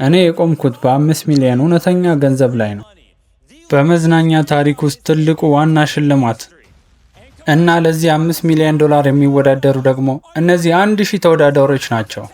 እኔ የቆምኩት በ5 ሚሊዮን እውነተኛ ገንዘብ ላይ ነው። በመዝናኛ ታሪክ ውስጥ ትልቁ ዋና ሽልማት እና ለዚህ 5 ሚሊዮን ዶላር የሚወዳደሩ ደግሞ እነዚህ 1000 ተወዳዳሪዎች ናቸው።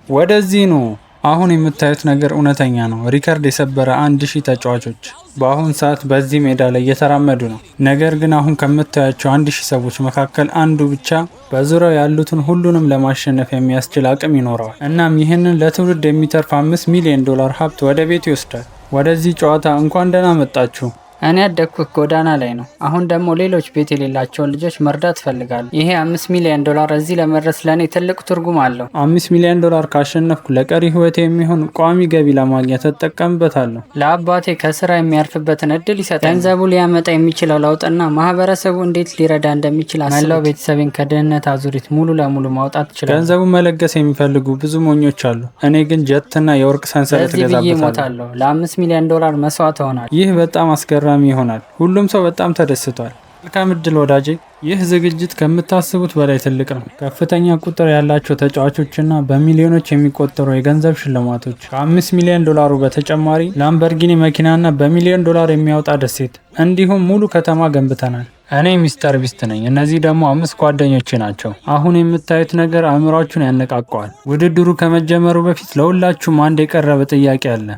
ወደዚህ ነው። አሁን የምታዩት ነገር እውነተኛ ነው። ሪከርድ የሰበረ 1000 ተጫዋቾች በአሁን ሰዓት በዚህ ሜዳ ላይ እየተራመዱ ነው። ነገር ግን አሁን ከምታያቸው 1000 ሰዎች መካከል አንዱ ብቻ በዙሪያው ያሉትን ሁሉንም ለማሸነፍ የሚያስችል አቅም ይኖረዋል። እናም ይህንን ለትውልድ የሚተርፍ 5 ሚሊዮን ዶላር ሀብት ወደ ቤት ይወስዳል። ወደዚህ ጨዋታ እንኳን ደህና መጣችሁ። እኔ ያደግኩት ጎዳና ላይ ነው። አሁን ደግሞ ሌሎች ቤት የሌላቸውን ልጆች መርዳት እፈልጋለሁ። ይሄ 5 ሚሊዮን ዶላር እዚህ ለመድረስ ለእኔ ትልቅ ትርጉም አለው። 5 ሚሊዮን ዶላር ካሸነፍኩ ለቀሪ ህይወቴ የሚሆን ቋሚ ገቢ ለማግኘት እጠቀምበታለሁ። ለአባቴ ከስራ የሚያርፍበትን እድል ይሰጣል። ገንዘቡ ሊያመጣ የሚችለው ለውጥና ማህበረሰቡ እንዴት ሊረዳ እንደሚችል መላው ቤተሰቤን ከድህነት አዙሪት ሙሉ ለሙሉ ማውጣት ይችላል። ገንዘቡን መለገስ የሚፈልጉ ብዙ ሞኞች አሉ። እኔ ግን ጀትና የወርቅ ሰንሰለት እገዛበታለሁ። ለ5 ሚሊዮን ዶላር መስዋዕት እሆናለሁ። ይህ በጣም አስገራሚ ይሆናል። ሁሉም ሰው በጣም ተደስቷል። መልካም እድል ወዳጄ። ይህ ዝግጅት ከምታስቡት በላይ ትልቅ ነው። ከፍተኛ ቁጥር ያላቸው ተጫዋቾችና በሚሊዮኖች የሚቆጠሩ የገንዘብ ሽልማቶች። ከ5 ሚሊዮን ዶላሩ በተጨማሪ ላምበርጊኒ መኪናና በሚሊዮን ዶላር የሚያወጣ ደሴት እንዲሁም ሙሉ ከተማ ገንብተናል። እኔ ሚስተር ቢስት ነኝ። እነዚህ ደግሞ 5 ጓደኞቼ ናቸው። አሁን የምታዩት ነገር አእምሯችሁን ያነቃቀዋል። ውድድሩ ከመጀመሩ በፊት ለሁላችሁም አንድ የቀረበ ጥያቄ አለ።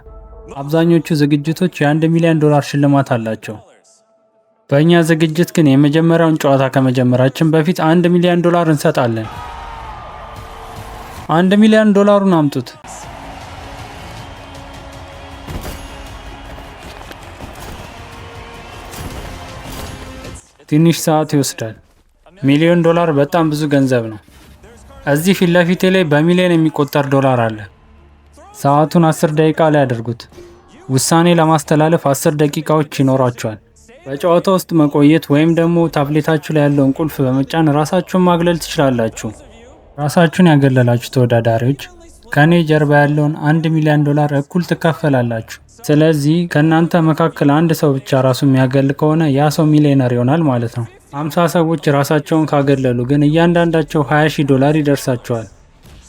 አብዛኞቹ ዝግጅቶች የ1 ሚሊዮን ዶላር ሽልማት አላቸው። በእኛ ዝግጅት ግን የመጀመሪያውን ጨዋታ ከመጀመራችን በፊት 1 ሚሊዮን ዶላር እንሰጣለን። 1 ሚሊዮን ዶላሩን አምጡት። ትንሽ ሰዓት ይወስዳል። ሚሊዮን ዶላር በጣም ብዙ ገንዘብ ነው። እዚህ ፊት ለፊቴ ላይ በሚሊዮን የሚቆጠር ዶላር አለ። ሰዓቱን 10 ደቂቃ ላይ አድርጉት። ውሳኔ ለማስተላለፍ 10 ደቂቃዎች ይኖራቸዋል። በጨዋታ ውስጥ መቆየት ወይም ደግሞ ታብሌታችሁ ላይ ያለውን ቁልፍ በመጫን ራሳችሁን ማግለል ትችላላችሁ። ራሳችሁን ያገለላችሁ ተወዳዳሪዎች ከኔ ጀርባ ያለውን 1 ሚሊዮን ዶላር እኩል ትካፈላላችሁ። ስለዚህ ከእናንተ መካከል አንድ ሰው ብቻ ራሱ የሚያገል ከሆነ ያ ሰው ሚሊዮነር ይሆናል ማለት ነው። 50 ሰዎች ራሳቸውን ካገለሉ ግን እያንዳንዳቸው 20,000 ዶላር ይደርሳቸዋል።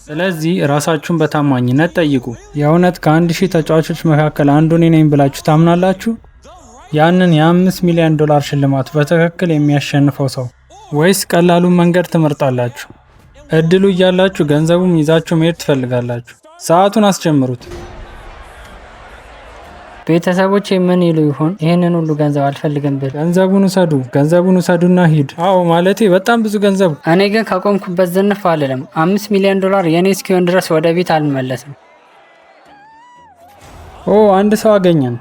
ስለዚህ ራሳችሁን በታማኝነት ጠይቁ። የእውነት ከ1000 ተጫዋቾች መካከል አንዱ እኔ ነኝ ብላችሁ ታምናላችሁ? ያንን የ5 ሚሊዮን ዶላር ሽልማት በትክክል የሚያሸንፈው ሰው ወይስ ቀላሉን መንገድ ትመርጣላችሁ? እድሉ እያላችሁ ገንዘቡን ይዛችሁ መሄድ ትፈልጋላችሁ? ሰዓቱን አስጀምሩት። ቤተሰቦቼ ምን ይሉ ይሆን? ይህንን ሁሉ ገንዘብ አልፈልግም ብል። ገንዘቡን ውሰዱና ሂድ። አዎ ማለቴ በጣም ብዙ ገንዘብ። እኔ ግን ከቆምኩበት ዝንፍ አልልም። 5 ሚሊዮን ዶላር የኔ እስኪሆን ድረስ ወደ ቤት አልመለስም። አንድ ሰው አገኘን።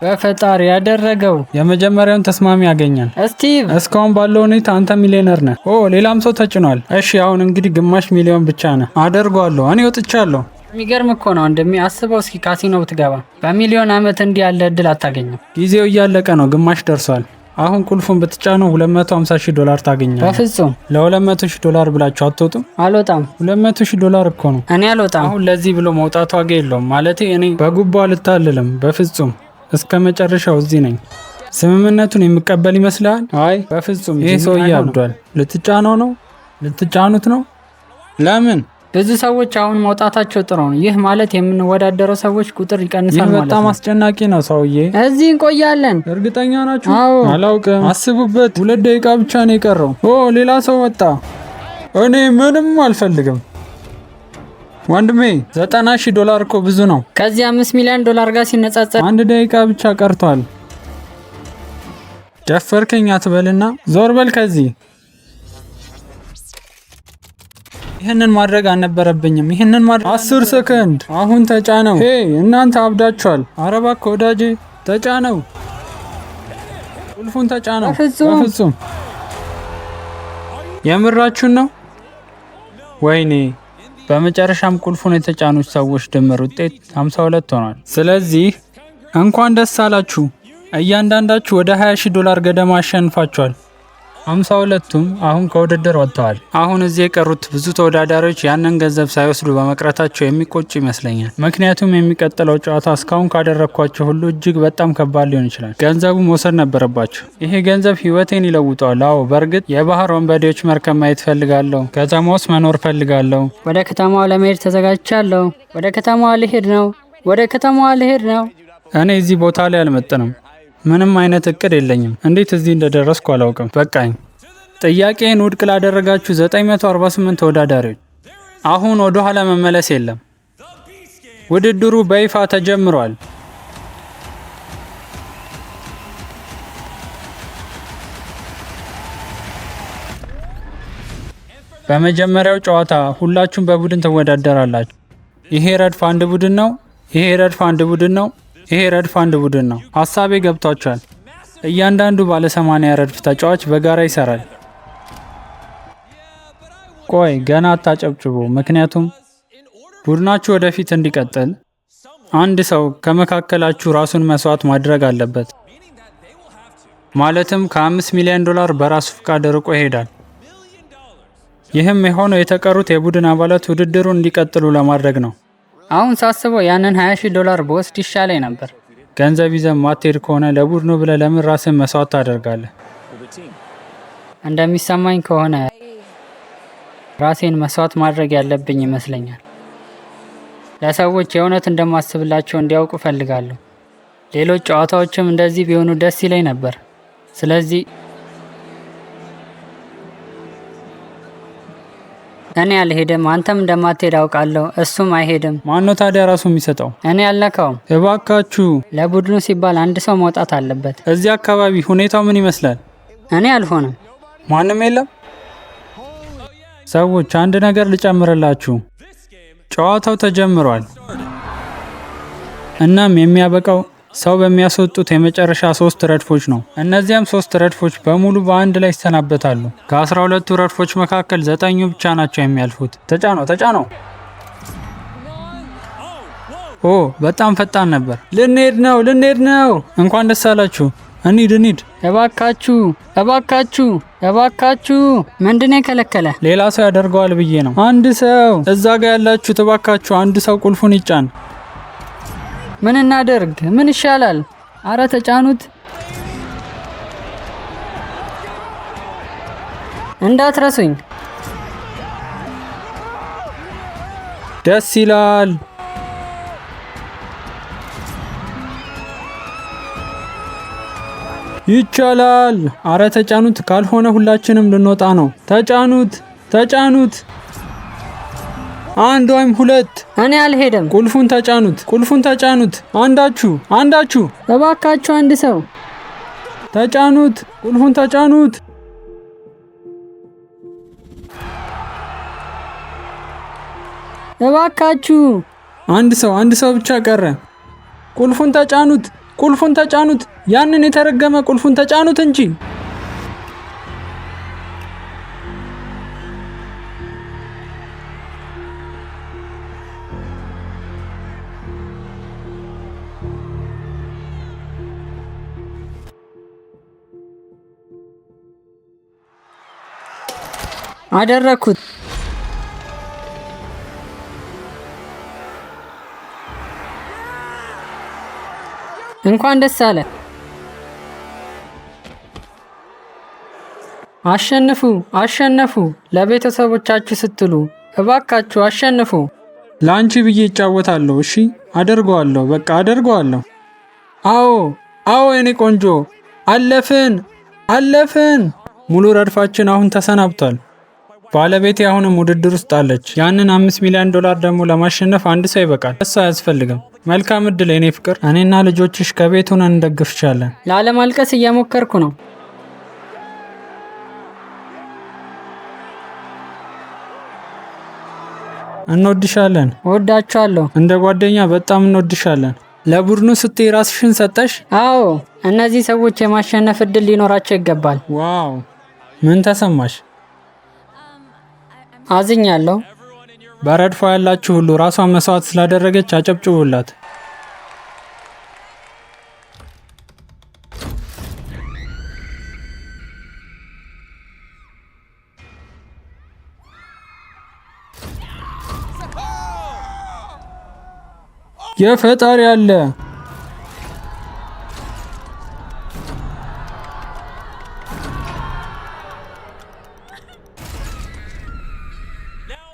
በፈጣሪ ያደረገው የመጀመሪያውን ተስማሚ አገኘን። ስቲቭ፣ እስካሁን ባለው ሁኔታ አንተ ሚሊዮነር ነህ። ሌላም ሰው ተጭኗል። እሺ አሁን እንግዲህ ግማሽ ሚሊዮን ብቻ ነህ። አደርገዋለሁ። እኔ ወጥቻለሁ። የሚገርም እኮ ነው እንደሚያስበው። እስኪ ካሲኖ ብትገባ በሚሊዮን ዓመት እንዲህ ያለ እድል አታገኝም። ጊዜው እያለቀ ነው። ግማሽ ደርሷል። አሁን ቁልፉን ብትጫነው 250,000 ዶላር ታገኛለህ። በፍጹም ለ200,000 ዶላር ብላችሁ አትወጡም? አልወጣም። 200,000 ዶላር እኮ ነው። እኔ አልወጣም። አሁን ለዚህ ብሎ መውጣቱ ዋጋ የለውም። ማለቴ እኔ በጉቦ አልታልልም። በፍጹም እስከ መጨረሻው እዚህ ነኝ። ስምምነቱን የሚቀበል ይመስላል? አይ በፍጹም። ይሄ ሰውዬ አብዷል። ልትጫኑት ነው? ለምን? ብዙ ሰዎች አሁን መውጣታቸው ጥሩ ነው። ይህ ማለት የምንወዳደረው ሰዎች ቁጥር ይቀንሳል ማለት ነው። በጣም አስጨናቂ ነው ሰውዬ። እዚህ እንቆያለን። እርግጠኛ ናችሁ? አዎ። አላውቅም። አስቡበት። 2 ደቂቃ ብቻ ነው የቀረው። ሌላ ሰው ወጣ። እኔ ምንም አልፈልግም። ወንድሜ 90,000 ዶላር እኮ ብዙ ነው። ከዚህ 5 ሚሊዮን ዶላር ጋር ሲነጻጸር 1 ደቂቃ ብቻ ቀርቷል። ደፈርከኝ አትበልና ዞር በል ከዚህ። ይህንን ማድረግ አልነበረብኝም። 10 ሰከንድ። አሁን ተጫነው። እናንተ አብዳችኋል። ኧረ እባክህ ወዳጄ ተጫነው። ቁልፉን ተጫነው። በፍጹም። የምራችሁን ነው? ወይኔ። በመጨረሻም ቁልፉን የተጫኑት ሰዎች ድምር ውጤት 52 ሆኗል። ስለዚህ እንኳን ደስ አላችሁ። እያንዳንዳችሁ ወደ 20,000 ዶላር ገደማ አሸንፋችኋል። 52ቱም አሁን ከውድድር ወጥተዋል። አሁን እዚህ የቀሩት ብዙ ተወዳዳሪዎች ያንን ገንዘብ ሳይወስዱ በመቅረታቸው የሚቆጭ ይመስለኛል። ምክንያቱም የሚቀጥለው ጨዋታ እስካሁን ካደረግኳቸው ሁሉ እጅግ በጣም ከባድ ሊሆን ይችላል። ገንዘቡ መውሰድ ነበረባቸው። ይሄ ገንዘብ ህይወቴን ይለውጠዋል። አዎ በእርግጥ የባህር ወንበዴዎች መርከብ ማየት ፈልጋለሁ። ከተማ ውስጥ መኖር ፈልጋለሁ። ወደ ከተማዋ ለመሄድ ተዘጋጅቻለሁ። ወደ ከተማዋ ልሄድ ነው። ወደ ከተማዋ ልሄድ ነው። እኔ እዚህ ቦታ ላይ አልመጥንም። ምንም አይነት እቅድ የለኝም። እንዴት እዚህ እንደደረስኩ አላውቅም። በቃኝ። ጥያቄን ውድቅ ላደረጋችሁ 948 ተወዳዳሪዎች አሁን ወደ ኋላ መመለስ የለም። ውድድሩ በይፋ ተጀምሯል። በመጀመሪያው ጨዋታ ሁላችሁም በቡድን ትወዳደራላችሁ። ይሄ ረድፍ አንድ ቡድን ነው። ይሄ ረድፍ አንድ ቡድን ነው። ይሄ ረድፍ አንድ ቡድን ነው። ሀሳቤ ገብቷቸዋል። እያንዳንዱ ባለ 80 ረድፍ ተጫዋች በጋራ ይሰራል። ቆይ ገና አታጨብጭቡ፣ ምክንያቱም ቡድናችሁ ወደፊት እንዲቀጥል አንድ ሰው ከመካከላችሁ ራሱን መስዋዕት ማድረግ አለበት። ማለትም ከ5 ሚሊዮን ዶላር በራሱ ፍቃድ ርቆ ይሄዳል። ይህም የሆነው የተቀሩት የቡድን አባላት ውድድሩን እንዲቀጥሉ ለማድረግ ነው። አሁን ሳስበው ያንን 20,000 ዶላር በወስድ ይሻለኝ ነበር። ገንዘብ ይዘህ ማትሄድ ከሆነ ለቡድኑ ብለህ ለምን ራስን መስዋዕት ታደርጋለህ? እንደሚሰማኝ ከሆነ ራሴን መስዋዕት ማድረግ ያለብኝ ይመስለኛል። ለሰዎች የእውነት እንደማስብላቸው እንዲያውቁ ፈልጋለሁ። ሌሎች ጨዋታዎችም እንደዚህ ቢሆኑ ደስ ይለኝ ነበር። ስለዚህ እኔ አልሄድም። አንተም እንደማትሄድ አውቃለሁ። እሱም አይሄድም። ማነው ታዲያ ራሱ የሚሰጠው? እኔ አልነካውም። እባካችሁ፣ ለቡድኑ ሲባል አንድ ሰው መውጣት አለበት። እዚህ አካባቢ ሁኔታው ምን ይመስላል? እኔ አልሆንም። ማንም የለም? ሰዎች አንድ ነገር ልጨምርላችሁ። ጨዋታው ተጀምሯል። እናም የሚያበቃው ሰው በሚያስወጡት የመጨረሻ 3 ረድፎች ነው። እነዚያም 3 ረድፎች በሙሉ በአንድ ላይ ይሰናበታሉ። ከ12ቱ ረድፎች መካከል 9ኙ ብቻ ናቸው የሚያልፉት። ተጫነው። ኦ በጣም ፈጣን ነበር። ልንሄድ ነው። እንኳን ደስ አላችሁ። እንሂድ። እባካችሁ። ምንድነው የከለከለ? ሌላ ሰው ያደርገዋል ብዬ ነው። አንድ ሰው እዛ ጋር ያላችሁ እባካችሁ፣ አንድ ሰው ቁልፉን ይጫን። ምን እናደርግ? ምን ይሻላል? አረ ተጫኑት። እንዳትረሱኝ። ደስ ይላል። ይቻላል። አረ ተጫኑት፣ ካልሆነ ሁላችንም ልንወጣ ነው። ተጫኑት። 1 ወይም 2። እኔ አልሄድም። ቁልፉን ተጫኑት። አንዳችሁ እባካችሁ፣ አንድ ሰው ተጫኑት። ቁልፉን ተጫኑት። እባካችሁ። አንድ ሰው ብቻ ቀረ። ቁልፉን ተጫኑት። ያንን የተረገመ ቁልፉን ተጫኑት እንጂ። አደረኩት። እንኳን ደስ አለ። አሸነፉ። ለቤተሰቦቻችሁ ስትሉ እባካችሁ አሸንፉ። ላንቺ ብዬ እጫወታለሁ። እሺ አደርገዋለሁ። በቃ አደርገዋለሁ። አዎ የኔ ቆንጆ፣ አለፍን። ሙሉ ረድፋችን አሁን ተሰናብቷል። ባለቤቴ አሁንም ውድድር ውስጥ አለች። ያንን 5 ሚሊዮን ዶላር ደግሞ ለማሸነፍ አንድ ሰው ይበቃል። እሱ አያስፈልግም። መልካም እድል የኔ ፍቅር። እኔና ልጆችሽ ከቤት ሆነን እንደግፍሻለን። ላለማልቀስ እየሞከርኩ ነው። እንወድሻለን። እወዳችኋለሁ። እንደ ጓደኛ በጣም እንወድሻለን። ለቡድኑ ስትይ ራስሽን ሰጠሽ? አዎ፣ እነዚህ ሰዎች የማሸነፍ እድል ሊኖራቸው ይገባል። ዋው! ምን ተሰማሽ? አዝኛለሁ። በረድፏ ያላችሁ ሁሉ ራሷን መስዋዕት ስላደረገች አጨብጭቡላት። የፈጣሪ አለ።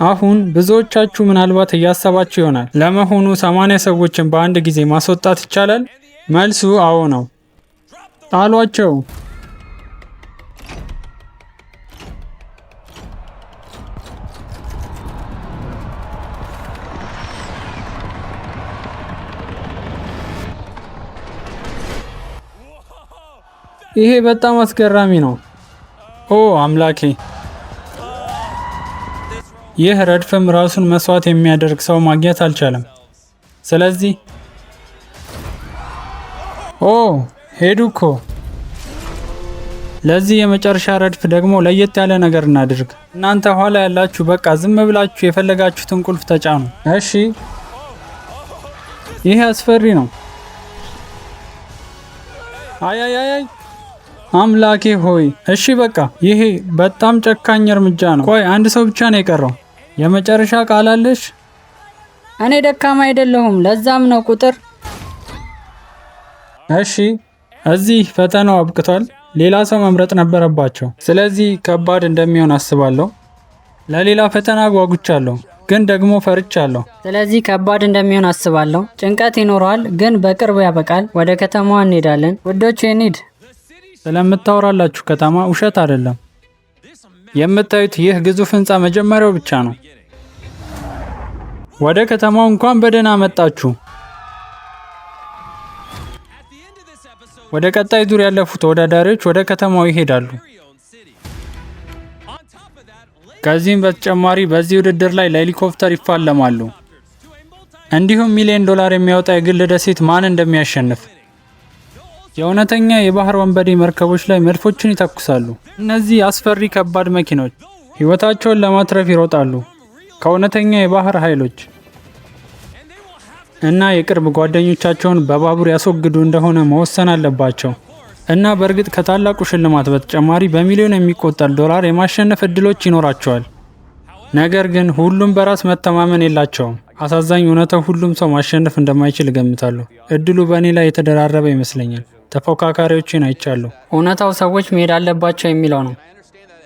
አሁን ብዙዎቻችሁ ምናልባት እያሰባችሁ ይሆናል፣ ለመሆኑ 80 ሰዎችን በአንድ ጊዜ ማስወጣት ይቻላል? መልሱ አዎ ነው። ጣሏቸው። ይሄ በጣም አስገራሚ ነው። ኦ አምላኬ! ይህ ረድፍም ራሱን መስዋዕት የሚያደርግ ሰው ማግኘት አልቻለም። ስለዚህ ኦ ሄዱ እኮ። ለዚህ የመጨረሻ ረድፍ ደግሞ ለየት ያለ ነገር እናድርግ። እናንተ ኋላ ያላችሁ በቃ ዝም ብላችሁ የፈለጋችሁትን ቁልፍ ተጫኑ። እሺ፣ ይሄ አስፈሪ ነው። አይ አምላኬ ሆይ! እሺ በቃ ይሄ በጣም ጨካኝ እርምጃ ነው። ቆይ አንድ ሰው ብቻ ነው የቀረው። የመጨረሻ ቃል አለሽ? እኔ ደካማ አይደለሁም፣ ለዛም ነው ቁጥር። እሺ፣ እዚህ ፈተናው አብቅቷል። ሌላ ሰው መምረጥ ነበረባቸው። ስለዚህ ከባድ እንደሚሆን አስባለሁ። ለሌላ ፈተና ጓጉቻለሁ፣ ግን ደግሞ ፈርቻለሁ። ስለዚህ ከባድ እንደሚሆን አስባለሁ። ጭንቀት ይኖረዋል፣ ግን በቅርቡ ያበቃል። ወደ ከተማዋ እንሄዳለን። ውዶቹ እንሂድ። ስለምታወራላችሁ ከተማ ውሸት አይደለም። የምታዩት ይህ ግዙፍ ህንፃ መጀመሪያው ብቻ ነው። ወደ ከተማው እንኳን በደህና መጣችሁ። ወደ ቀጣይ ዙር ያለፉት ተወዳዳሪዎች ወደ ከተማው ይሄዳሉ። ከዚህም በተጨማሪ በዚህ ውድድር ላይ ለሄሊኮፕተር ይፋለማሉ። እንዲሁም ሚሊዮን ዶላር የሚያወጣ የግል ደሴት ማን እንደሚያሸንፍ። የእውነተኛ የባህር ወንበዴ መርከቦች ላይ መድፎችን ይተኩሳሉ። እነዚህ አስፈሪ ከባድ መኪኖች ህይወታቸውን ለማትረፍ ይሮጣሉ ከእውነተኛ የባህር ኃይሎች እና የቅርብ ጓደኞቻቸውን በባቡር ያስወግዱ እንደሆነ መወሰን አለባቸው። እና በእርግጥ ከታላቁ ሽልማት በተጨማሪ በሚሊዮን የሚቆጠር ዶላር የማሸነፍ እድሎች ይኖራቸዋል። ነገር ግን ሁሉም በራስ መተማመን የላቸውም። አሳዛኝ እውነታው ሁሉም ሰው ማሸነፍ እንደማይችል እገምታለሁ። እድሉ በእኔ ላይ የተደራረበ ይመስለኛል። ተፎካካሪዎችን አይቻለሁ። እውነታው ሰዎች መሄድ አለባቸው የሚለው ነው።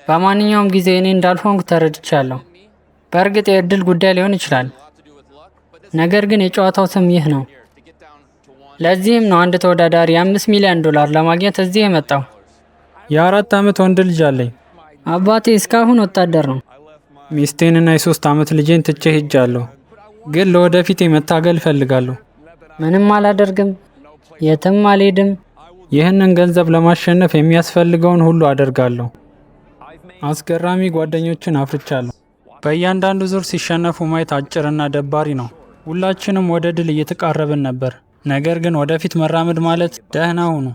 በማንኛውም ጊዜ እኔ እንዳልሆንኩ ተረድቻለሁ። በእርግጥ የእድል ጉዳይ ሊሆን ይችላል፣ ነገር ግን የጨዋታው ስም ይህ ነው። ለዚህም ነው አንድ ተወዳዳሪ 5 ሚሊዮን ዶላር ለማግኘት እዚህ የመጣው። የ4 ዓመት ወንድ ልጅ አለኝ። አባቴ እስካሁን ወታደር ነው። ሚስቴንና የ3 ዓመት ልጄን ትቼ ሄጃለሁ፣ ግን ለወደፊት መታገል እፈልጋለሁ። ምንም አላደርግም፣ የትም አልሄድም። ይህንን ገንዘብ ለማሸነፍ የሚያስፈልገውን ሁሉ አደርጋለሁ። አስገራሚ ጓደኞችን አፍርቻለሁ። በእያንዳንዱ ዙር ሲሸነፉ ማየት አጭርና ደባሪ ነው። ሁላችንም ወደ ድል እየተቃረብን ነበር። ነገር ግን ወደፊት መራመድ ማለት ደህና ሁኑ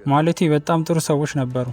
ማለቴ በጣም ጥሩ ሰዎች ነበሩ።